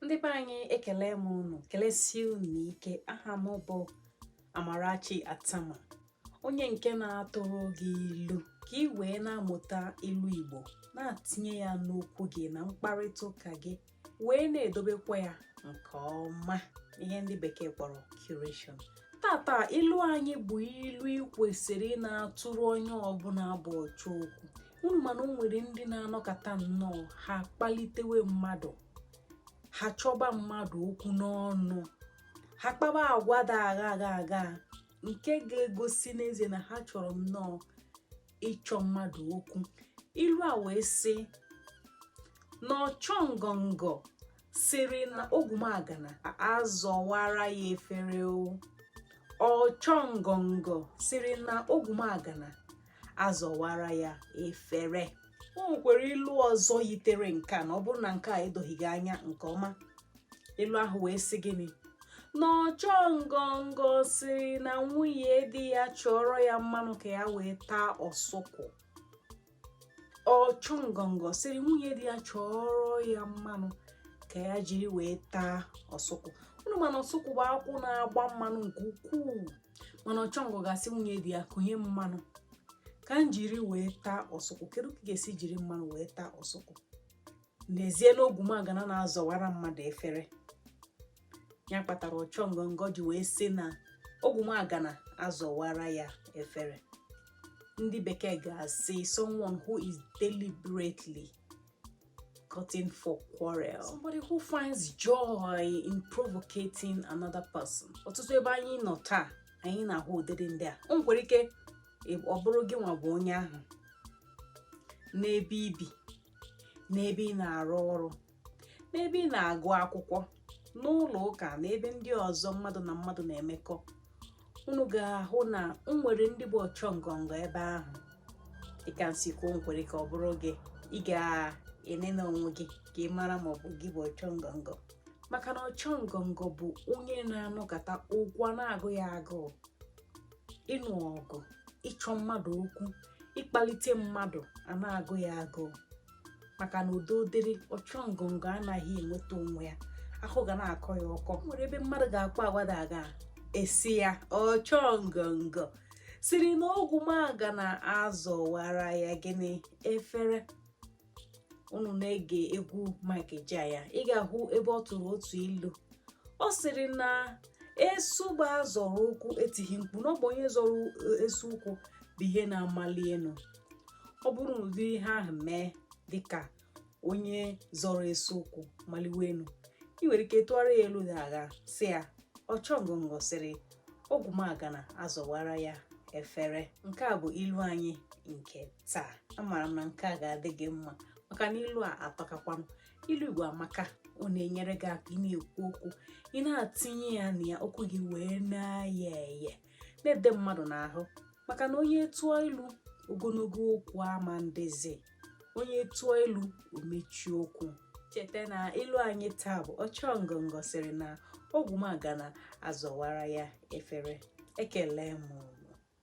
Ndị be anyị ekele m unu, kelesi unu ike. Aha m bụ Amarachi Atama, onye nke na-atụrụ gị ilu ka ị wee na-amụta ilu Igbo, na-atinye ya n'okwu gị na mkparịta ụka gị, wee na-edobekwa ya nke ọma, ihe ndị bekee kpọrọ curation. Tata ilu anyị bụ ilu ikwesịrị na-atụrụ onye ọbụla bụ ọchọ okwu. Unu mana o nwere ndị na-anọkọta nnọọ ha kpalitewe mmadụ, ha chọba mmadụ okwu n'ọnụ, ha kpaba agwa da agha nke ga-egosi n'ezie na ha chọrọ nnọọ ịchọ mmadụ okwu. Ilu a wee sị na ọchọ ngọngọ sịrị na ogwumagana azọwara ya efere o. Ọchọ ngọngọ sịrị na ogwumagana azọwara ya efere. O nwekwara ilu ọzọ yitere nke a, na ọ bụrụ na nke a edoghị gị anya nke ọma. Ilu ahụ wee sị gịnị? Na ọchọ ngọngọ sịrị na nwunye di ya chọrọ ya mmanụ ka ya wee taa ọsụkwụ. Ọchọ ngọngọ sịrị nwunye di ya chọrọ ya mmanụ ka ya jiri wee taa ọsụkwụ. Unu mana ọsụkwụ bụ akwụ na-agba mmanụ nke ukwuu, mana ọchọ ngọngọ ga-asị nwunye di ya kụnye mmanụ ka m jiri wee taa ọsụkwụ. Kedu ka ị ga-esi jiri mmanụ wee taa ọsụkwụ? N'ezie na ogwumagana na-azọwara mmadụ efere. Ya kpatara ọchọ ngọngọ ji wee sị na ogwumagana azọwara ya efere. Ndị bekee ga-asị someone who is deliberately cutting for quarrel, somebody who finds joy in provocating another person. Ọtụtụ ebe anyị nọ taa, anyị na-ahụ ụdịrị ndị a. O nwekwara ike ọ bụrụ gị nwa bụ onye ahụ, n'ebe ibi, n'ebe ị na-arụ ọrụ, n'ebe ị na-agụ akwụkwọ, n'ụlọ ụka, na ebe ndị ọzọ mmadụ na mmadụ na-emekọ. Unu ga-ahụ na nwere ndị bụ ọchọ ngọngọ ebe ahụ. Ị ka nsikwu nkwere ka ọ bụrụ gị, ị ga-enene onwe gị ka ị mara ma ọ bụ gị bụ ọchọ ngọngọ. Maka na ọchọ ngọngọ bụ onye na-anọkọta ụgwọ na-agụ ya agụụ, ịnụ ọgụ, ịchọ mmadụ okwu, ịkpalite mmadụ a na-agụ ya agụụ. Maka na udo dịrị, ọchọ ngọngọ anaghị enweta onwe ya, ahụ ga na-akọ ya ọkọ. Nwere ebe mmadụ ga-akpa agwa daga esi ya ọchọ ngọngọ sịrị na ogwumagana azọwara ya gịnị efere. Unu na-ege egwu Mike Jaya, ị ga-ahụ ebe ọ tụrụ otu ilu. Ọ sịrị na esu gba zọrọ ụkwụ etighi mkpu, na ọ bụ onye zọrọ esu ụkwụ bụ ihe na-amali elu. Ọ bụrụ na ụdị ihe ahụ mee dịka onye zọrọ esu ụkwụ maliwe elu, ị nwere ike tụgharịa ya elu agha sị ya ọchọ ngọngọ sịrị ogwumagana azọwara ya efere. Nke a bụ ilu anyị nke taa. Amara m na nke a ga-adị gị mma, maka na ilu a atọkakwanụ. Ilu Igbo amaka, ọ na-enyere gị aka ị na-ekwu okwu, ị na-atinye ya na ya okwu gị wee na-eye eye, na-ede mmadụ n'ahụ. Maka na onye tụọ ilu ogologo okwu ama ndezi, onye tụọ ilu o mechie okwu. Cheta na ilu anyị taa bụ ọchọ ngọngọ sịrị na ogwumagana azọwara ya efere. Ekele m.